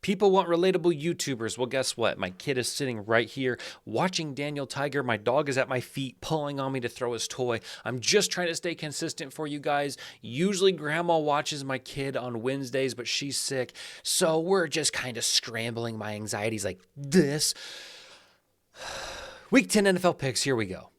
People want relatable YouTubers. Well, guess what? My kid is sitting right here watching Daniel Tiger. My dog is at my feet pulling on me to throw his toy. I'm just trying to stay consistent for you guys. Usually grandma watches my kid on Wednesdays, but she's sick. So we're just kind of scrambling. My anxiety's like this. Week 10 NFL picks. Here we go.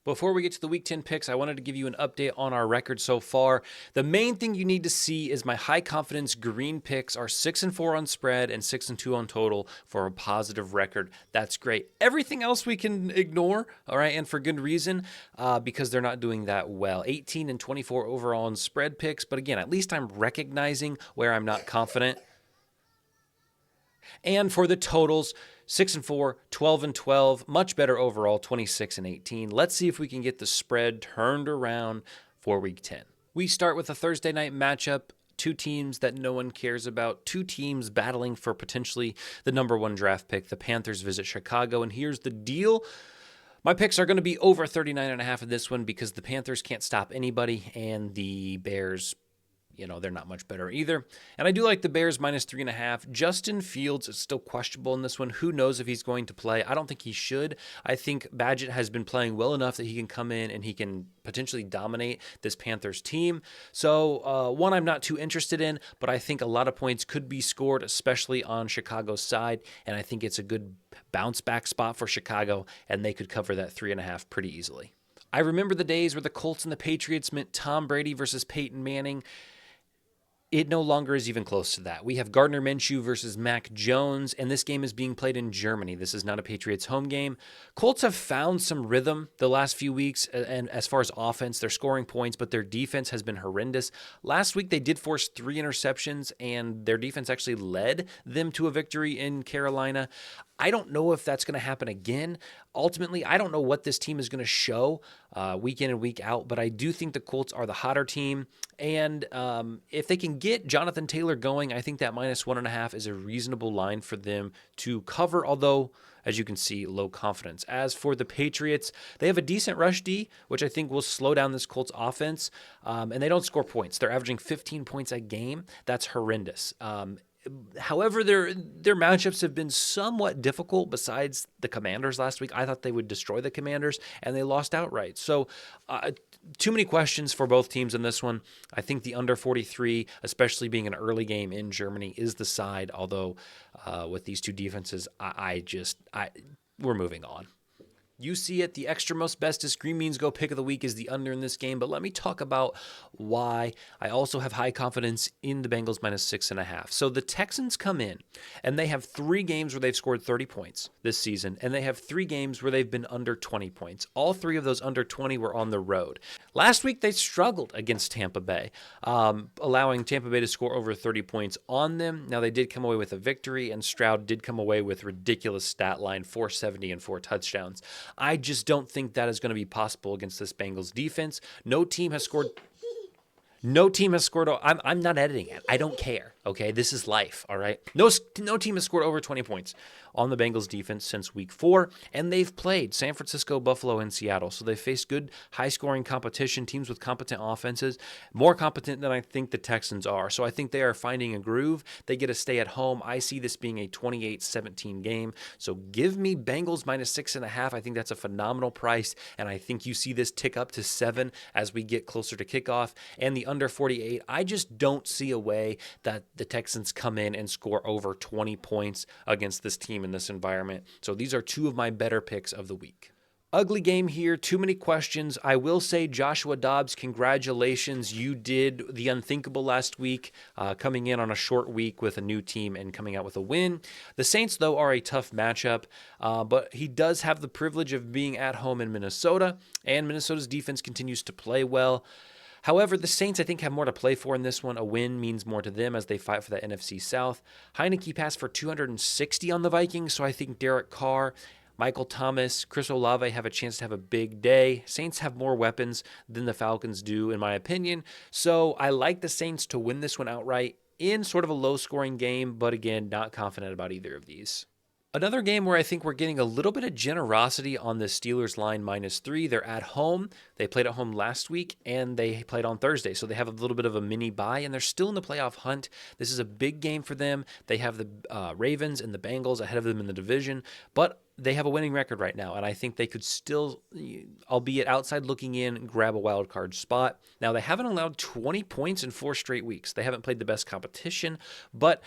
Before we get to the Week 10 picks, I wanted to give you an update on our record so far. The main thing you need to see is my high confidence green picks are 6-4 on spread and 6-2 on total for a positive record. That's great. Everything else we can ignore, all right, and for good reason, because they're not doing that well. 18-24 overall on spread picks, but again, at least I'm recognizing where I'm not confident. And for the totals, 6-4, 12-12, much better overall, 26-18. Let's see if we can get the spread turned around for Week 10. We start with a Thursday night matchup. Two teams that no one cares about. Two teams battling for potentially the number one draft pick. The Panthers visit Chicago, and here's the deal. My picks are going to be over 39.5 in this one because the Panthers can't stop anybody, and the Bears, they're not much better either. And I do like the Bears minus 3.5. Justin Fields is still questionable in this one. Who knows if he's going to play? I don't think he should. I think Badgett has been playing well enough that he can come in and he can potentially dominate this Panthers team. So one I'm not too interested in, but I think a lot of points could be scored, especially on Chicago's side. And I think it's a good bounce back spot for Chicago, and they could cover that 3.5 pretty easily. I remember the days where the Colts and the Patriots meant Tom Brady versus Peyton Manning. It no longer is even close to that. We have Gardner Minshew versus Mac Jones, and this game is being played in Germany. This is not a Patriots home game. Colts have found some rhythm the last few weeks, and as far as offense, they're scoring points, but their defense has been horrendous. Last week, they did force 3 interceptions, and their defense actually led them to a victory in Carolina. I don't know if that's going to happen again. Ultimately, I don't know what this team is going to show week in and week out, but I do think the Colts are the hotter team. And if they can get Jonathan Taylor going, I think that minus 1.5 is a reasonable line for them to cover, although, as you can see, low confidence. As for the Patriots, they have a decent rush D, which I think will slow down this Colts offense, and they don't score points. They're averaging 15 points a game. That's horrendous. However, their matchups have been somewhat difficult besides the Commanders last week. I thought they would destroy the Commanders, and they lost outright. So too many questions for both teams in this one. I think the under 43, especially being an early game in Germany, is the side, although with these two defenses, we're moving on. You see it, the extra most bestest Green Beans Go pick of the week is the under in this game, but let me talk about why I also have high confidence in the Bengals minus 6.5. So the Texans come in, and they have 3 games where they've scored 30 points this season, and they have 3 games where they've been under 20 points. All 3 of those under 20 were on the road. Last week, they struggled against Tampa Bay, allowing Tampa Bay to score over 30 points on them. Now, they did come away with a victory, and Stroud did come away with ridiculous stat line, 470 and 4 touchdowns. I just don't think that is going to be possible against this Bengals defense. No team has scored. I'm not editing it. I don't care. Okay, this is life. All right. No team has scored over 20 points on the Bengals defense since week 4, and they've played San Francisco, Buffalo, and Seattle. So they faced good, high-scoring competition, teams with competent offenses, more competent than I think the Texans are. So I think they are finding a groove. They get to stay at home. I see this being a 28-17 game. So give me Bengals minus 6.5. I think that's a phenomenal price, and I think you see this tick up to 7 as we get closer to kickoff. And the under 48, I just don't see a way that the Texans come in and score over 20 points against this team in this environment. So these are 2 of my better picks of the week. Ugly game here, too many questions. I will say, Joshua Dobbs, congratulations. You did the unthinkable last week, coming in on a short week with a new team and coming out with a win. The Saints, though, are a tough matchup, but he does have the privilege of being at home in Minnesota, and Minnesota's defense continues to play well. However, the Saints, I think, have more to play for in this one. A win means more to them as they fight for that NFC South. Heineke passed for 260 on the Vikings, so I think Derek Carr, Michael Thomas, Chris Olave have a chance to have a big day. Saints have more weapons than the Falcons do, in my opinion. So I like the Saints to win this one outright in sort of a low-scoring game, but again, not confident about either of these. Another game where I think we're getting a little bit of generosity on the Steelers line -3. They're at home. They played at home last week and they played on Thursday. So they have a little bit of a mini bye and they're still in the playoff hunt. This is a big game for them. They have the Ravens and the Bengals ahead of them in the division, but they have a winning record right now. And I think they could still, albeit outside looking in, grab a wild card spot. Now, they haven't allowed 20 points in 4 straight weeks. They haven't played the best competition, but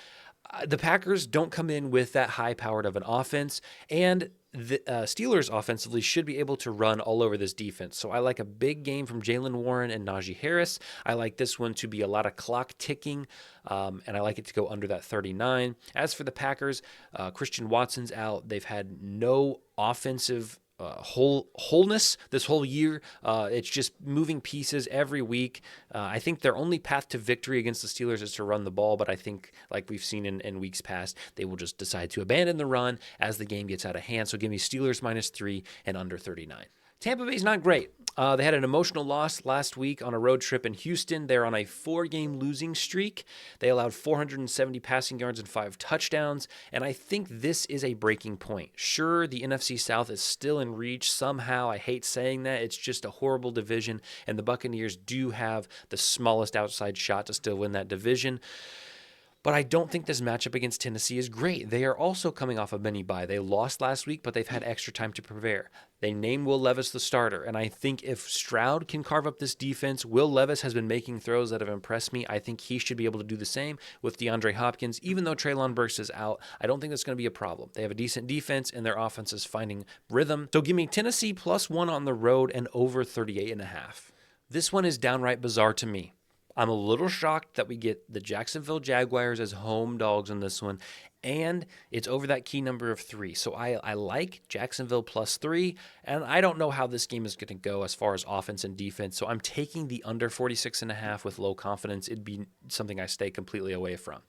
the Packers don't come in with that high-powered of an offense, and the Steelers offensively should be able to run all over this defense. So I like a big game from Jaylen Warren and Najee Harris. I like this one to be a lot of clock ticking, and I like it to go under that 39. As for the Packers, Christian Watson's out. They've had no offensive wholeness this whole year. It's just moving pieces every week. I think their only path to victory against the Steelers is to run the ball, but I think, like we've seen in weeks past, they will just decide to abandon the run as the game gets out of hand. So give me Steelers -3 and under 39. Tampa Bay's not great. They had an emotional loss last week on a road trip in Houston. They're on a 4-game losing streak. They allowed 470 passing yards and 5 touchdowns, and I think this is a breaking point. Sure, the NFC South is still in reach somehow. I hate saying that. It's just a horrible division, and the Buccaneers do have the smallest outside shot to still win that division. But I don't think this matchup against Tennessee is great. They are also coming off a mini bye. They lost last week, but they've had extra time to prepare. They named Will Levis the starter, and I think if Stroud can carve up this defense, Will Levis has been making throws that have impressed me. I think he should be able to do the same with DeAndre Hopkins. Even though Treylon Burks is out, I don't think that's going to be a problem. They have a decent defense, and their offense is finding rhythm. So give me Tennessee +1 on the road and over 38.5. This one is downright bizarre to me. I'm a little shocked that we get the Jacksonville Jaguars as home dogs in this one, and it's over that key number of 3. So I like Jacksonville +3, and I don't know how this game is going to go as far as offense and defense, so I'm taking the under 46.5 with low confidence. It'd be something I stay completely away from.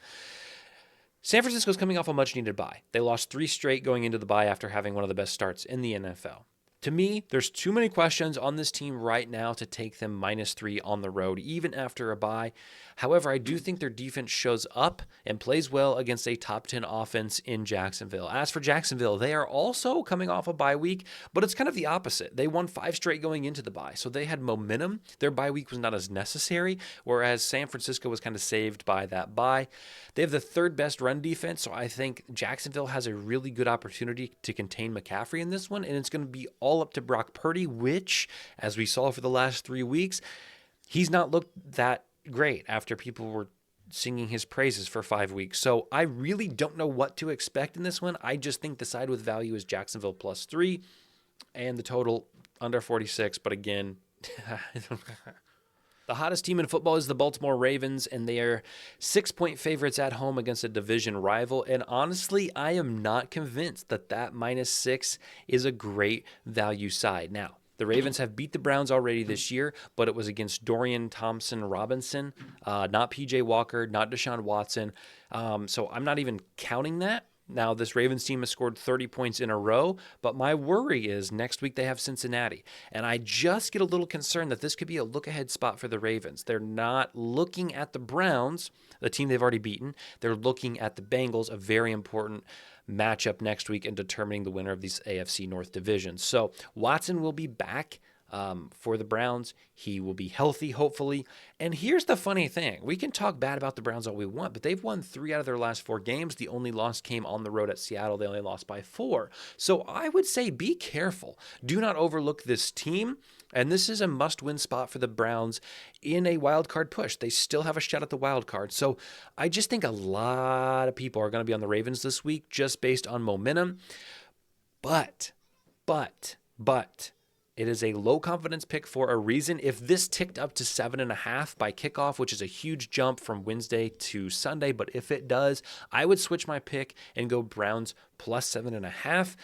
San Francisco's coming off a much-needed bye. They lost 3 straight going into the bye after having one of the best starts in the NFL. To me, there's too many questions on this team right now to take them -3 on the road, even after a bye. However, I do think their defense shows up and plays well against a top 10 offense in Jacksonville. As for Jacksonville, they are also coming off a bye week, but it's kind of the opposite. They won 5 straight going into the bye, so they had momentum. Their bye week was not as necessary, whereas San Francisco was kind of saved by that bye. They have the 3rd best run defense, so I think Jacksonville has a really good opportunity to contain McCaffrey in this one, and it's going to be all up to Brock Purdy, which, as we saw for the last 3 weeks, he's not looked that great after people were singing his praises for 5 weeks. So I really don't know what to expect in this one. I just think the side with value is Jacksonville +3 and the total under 46. But again, the hottest team in football is the Baltimore Ravens, and they are 6-point favorites at home against a division rival. And honestly, I am not convinced that -6 is a great value side. Now, the Ravens have beat the Browns already this year, but it was against Dorian Thompson-Robinson, not P.J. Walker, not Deshaun Watson. So I'm not even counting that. Now, this Ravens team has scored 30 points in a row, but my worry is next week they have Cincinnati. And I just get a little concerned that this could be a look-ahead spot for the Ravens. They're not looking at the Browns, the team they've already beaten. They're looking at the Bengals, a very important matchup next week in determining the winner of these AFC North divisions. So Watson will be back for the Browns. He will be healthy, hopefully. And here's the funny thing. We can talk bad about the Browns all we want, but they've won 3 out of their last 4 games. The only loss came on the road at Seattle. They only lost by 4. So I would say be careful. Do not overlook this team. And this is a must-win spot for the Browns in a wild card push. They still have a shot at the wild card. So I just think a lot of people are going to be on the Ravens this week just based on momentum. But it is a low confidence pick for a reason. If this ticked up to 7.5 by kickoff, which is a huge jump from Wednesday to Sunday, but if it does, I would switch my pick and go Browns +7.5.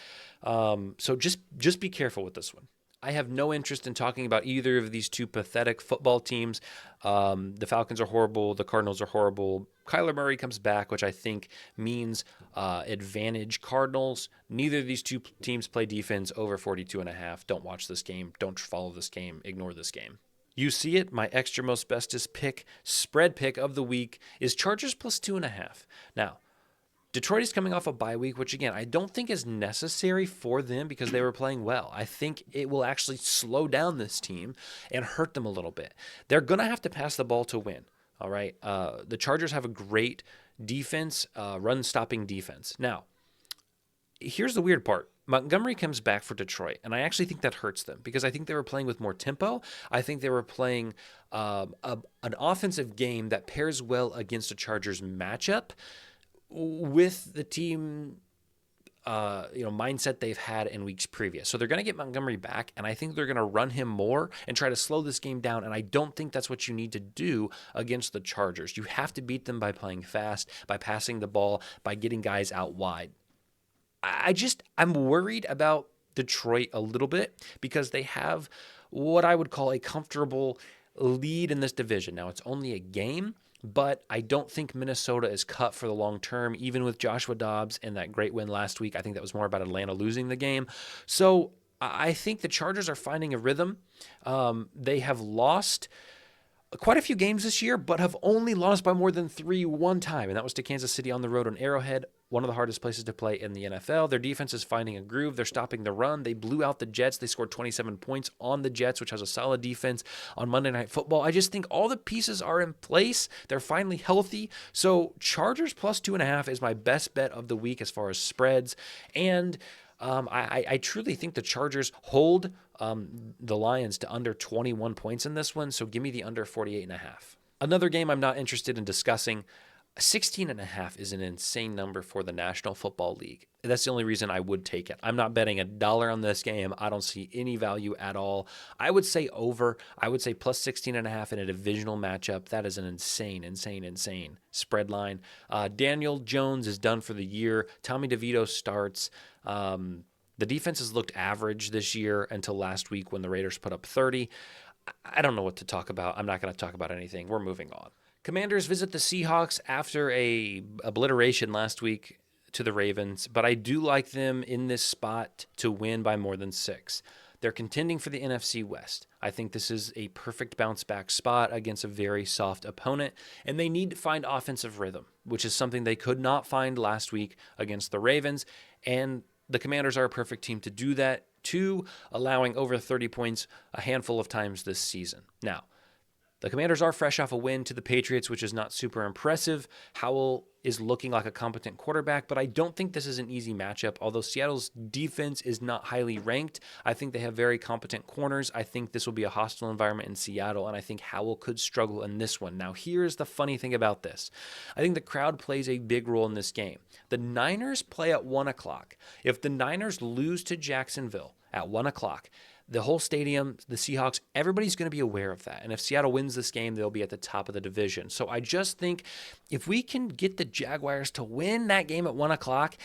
So just be careful with this one. I have no interest in talking about either of these two pathetic football teams. The Falcons are horrible. The Cardinals are horrible. Kyler Murray comes back, which I think means advantage Cardinals. Neither of these two teams play defense over 42.5. Don't watch this game. Don't follow this game. Ignore this game. You see it. My extra most bestest pick, spread pick of the week is Chargers +2.5. Now, Detroit is coming off a bye week, which again, I don't think is necessary for them because they were playing well. I think it will actually slow down this team and hurt them a little bit. They're going to have to pass the ball to win. All right. The Chargers have a great defense, run stopping defense. Now, here's the weird part. Montgomery comes back for Detroit, and I actually think that hurts them because I think they were playing with more tempo. I think they were playing an offensive game that pairs well against a Chargers matchup with the team mindset they've had in weeks previous. So they're going to get Montgomery back, and I think they're going to run him more and try to slow this game down, and I don't think that's what you need to do against the Chargers. You have to beat them by playing fast, by passing the ball, by getting guys out wide. I'm worried about Detroit a little bit because they have what I would call a comfortable lead in this division. Now, it's only a game, but I don't think Minnesota is cut for the long term, even with Joshua Dobbs and that great win last week. I think that was more about Atlanta losing the game. So I think the Chargers are finding a rhythm. They have lost quite a few games this year, but have only lost by more than 3 one time, and that was to Kansas City on the road on Arrowhead, one of the hardest places to play in the NFL. Their defense is finding a groove. They're stopping the run. They blew out the Jets. They scored 27 points on the Jets, which has a solid defense on Monday Night Football. I just think all the pieces are in place. They're finally healthy. So Chargers plus 2.5 is my best bet of the week as far as spreads. And I truly think the Chargers hold the Lions to under 21 points in this one, so give me the under 48.5. Another game I'm not interested in discussing, 16.5 is an insane number for the National Football League. That's the only reason I would take it. I'm not betting $1 on this game. I don't see any value at all. I would say over. I would say plus 16.5 in a divisional matchup. That is an insane spread line. Daniel Jones is done for the year. Tommy DeVito starts. The defense has looked average this year until last week when the Raiders put up 30. I don't know what to talk about. I'm not going to talk about anything. We're moving on. Commanders visit the Seahawks after a obliteration last week to the Ravens, but I do like them in this spot to win by more than 6. They're contending for the NFC West. I think this is a perfect bounce back spot against a very soft opponent, and they need to find offensive rhythm, which is something they could not find last week against the Ravens, and the Commanders are a perfect team to do that, too, allowing over 30 points a handful of times this season. Now, the Commanders are fresh off a win to the Patriots, which is not super impressive. Howell is looking like a competent quarterback, but I don't think this is an easy matchup. Although Seattle's defense is not highly ranked, I think they have very competent corners. I think this will be a hostile environment in Seattle, and I think Howell could struggle in this one. Now, here's the funny thing about this. I think the crowd plays a big role in this game. The Niners play at 1 o'clock. If the Niners lose to Jacksonville at 1 o'clock, the whole stadium, the Seahawks, everybody's going to be aware of that. And if Seattle wins this game, they'll be at the top of the division. So I just think if we can get the Jaguars to win that game at 1 o'clock,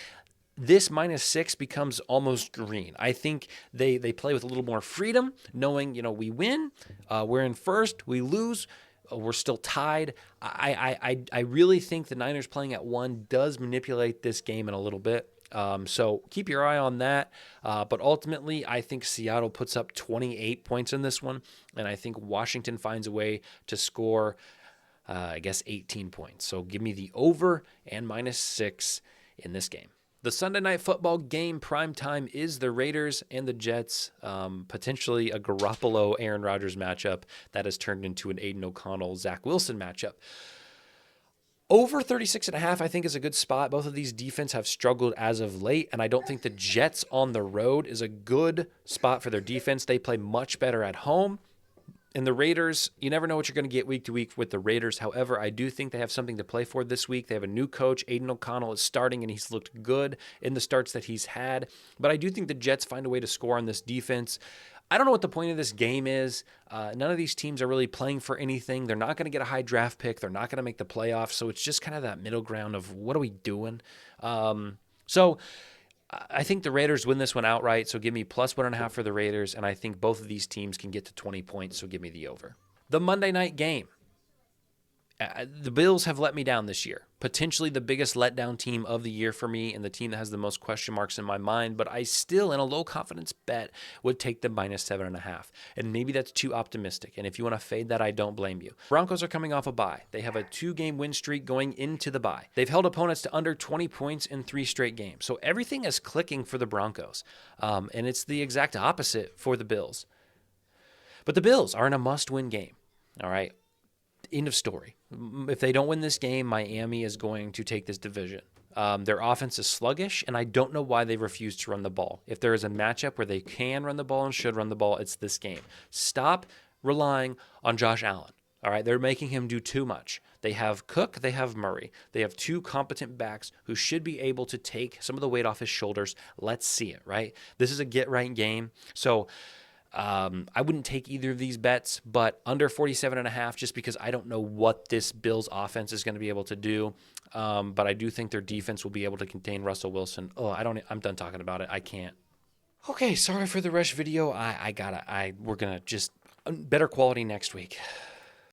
this -6 becomes almost green. I think they play with a little more freedom, knowing, we win, we're in first, we lose, we're still tied. I really think the Niners playing at 1 does manipulate this game in a little bit. So keep your eye on that. But ultimately, I think Seattle puts up 28 points in this one, and I think Washington finds a way to score, 18 points. So give me the over and -6 in this game. The Sunday Night Football game primetime is the Raiders and the Jets, potentially a Garoppolo Aaron Rodgers matchup that has turned into an Aiden O'Connell Zach Wilson matchup. Over 36.5, I think, is a good spot. Both of these defense have struggled as of late, and I don't think the Jets on the road is a good spot for their defense. They play much better at home. And the Raiders, you never know what you're going to get week to week with the Raiders. However, I do think they have something to play for this week. They have a new coach. Aiden O'Connell is starting, and he's looked good in the starts that he's had. But I do think the Jets find a way to score on this defense. I don't know what the point of this game is. None of these teams are really playing for anything. They're not going to get a high draft pick. They're not going to make the playoffs. So it's just kind of that middle ground of what are we doing? So I think the Raiders win this one outright. So give me plus 1.5 for the Raiders. And I think both of these teams can get to 20 points. So give me the over. The Monday night game. The Bills have let me down this year. Potentially the biggest letdown team of the year for me and the team that has the most question marks in my mind, but I still, in a low confidence bet, would take the -7.5. And maybe that's too optimistic. And if you want to fade that, I don't blame you. Broncos are coming off a bye. They have a 2-game win streak going into the bye. They've held opponents to under 20 points in 3 straight games. So everything is clicking for the Broncos. And it's the exact opposite for the Bills. But the Bills are in a must-win game. All right. End of story. If they don't win this game, Miami is going to take this division. Their offense is sluggish, and I don't know why they refuse to run the ball. If there is a matchup where they can run the ball and should run the ball, it's this game. Stop relying on Josh Allen. All right, they're making him do too much. They have Cook, they have Murray. They have 2 competent backs who should be able to take some of the weight off his shoulders. Let's see it, right? This is a get-right game. So I wouldn't take either of these bets, but under 47.5, just because I don't know what this Bills offense is going to be able to do. But I do think their defense will be able to contain Russell Wilson. I'm done talking about it. I can't. Okay, sorry for the rush video. We're going to just better quality next week.